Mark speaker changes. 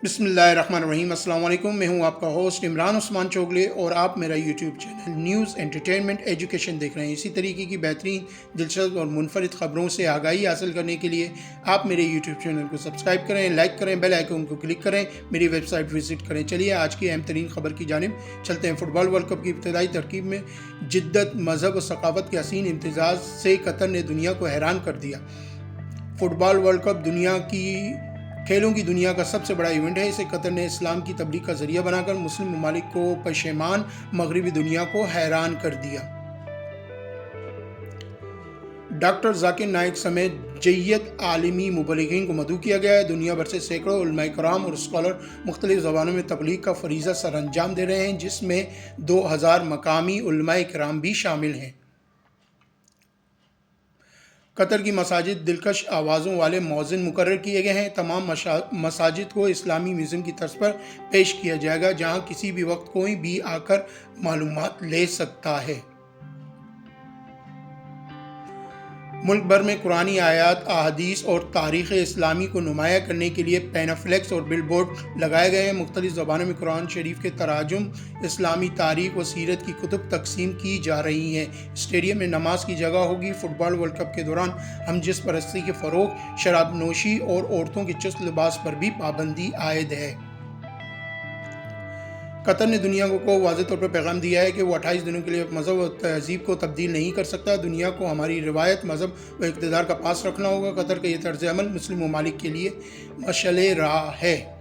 Speaker 1: बिस्मिल्लाहिर्रहमानिर्रहीम। अस्सलाम वालेकुम। मैं हूं आपका होस्ट इमरान उस्मान चोगले और आप मेरा YouTube channel news entertainment education देख रहे हैं। इसी तरीके की बेहतरीन, दिलचस्प और मुनफरिद ख़बरों से आगाही हासिल करने के लिए आप मेरे यूट्यूब चैनल को सब्सक्राइब करें, लाइक करें, बेल आइकन को क्लिक करें, मेरी वेबसाइट विजिट करें। चलिए आज की अहम तरीन खबर की जानिब चलते हैं। फुटबॉल वर्ल्ड कप की इब्तदाई तरकीब में जिद्दत, मज़हब और सकाफ़त के हसीन इम्तिज़ाज से कतर ने दुनिया को हैरान कर दिया। फुटबॉल वर्ल्ड कप दुनिया की खेलों की दुनिया का सबसे बड़ा इवेंट है। इसे कतर ने इस्लाम की तबलीग का जरिया बनाकर मुस्लिम ममालिक को पशेमान मगरबी दुनिया को हैरान कर दिया। डॉक्टर जाकिर नाइक समेत जय्यद आलमी मुबल्लिगीन को मदऊ किया गया है। दुनिया भर से सैकड़ों उलमाए कराम और स्कॉलर मुख्तलिफ ज़बानों में तबलीग का फरीज़ा सर अंजाम दे रहे हैं, जिसमें 2000 मकामी उलमाए कराम भी शामिल हैं। कतर की मसाजिद दिलकश आवाज़ों वाले मौज़िन मुकर्रर किए गए हैं। तमाम मसाजिद को इस्लामी म्यूज़ियम की तर्ज पर पेश किया जाएगा, जहां किसी भी वक्त कोई भी आकर मालूमात ले सकता है। मुल्क भर में कुरानी आयात, अहादीस और तारीख़ इस्लामी को नुमाया करने के लिए पैनाफ्लेक्स और बिल बोर्ड लगाए गए हैं। मुख्तलिफ ज़बानों में कुरान शरीफ के तराजुम, इस्लामी तारीख़ व सीरत की कुतुब तकसीम की जा रही हैं। स्टेडियम में नमाज की जगह होगी। फुटबॉल वर्ल्ड कप के दौरान हम जिस परस्ती के फ़रोग़, शराब नोशी और औरतों के चुस्त लिबास पर भी पाबंदी आयद है। कतर ने दुनिया को वाज़ेह तौर पर पैगाम दिया है कि वो 28 दिनों के लिए मज़हब और तहज़ीब को तब्दील नहीं कर सकता। दुनिया को हमारी रिवायत, मज़हब व इक़्तिदार का पास रखना होगा। कतर का ये तर्ज़ अमल मुस्लिम ममालिक के लिए मशअल राह है।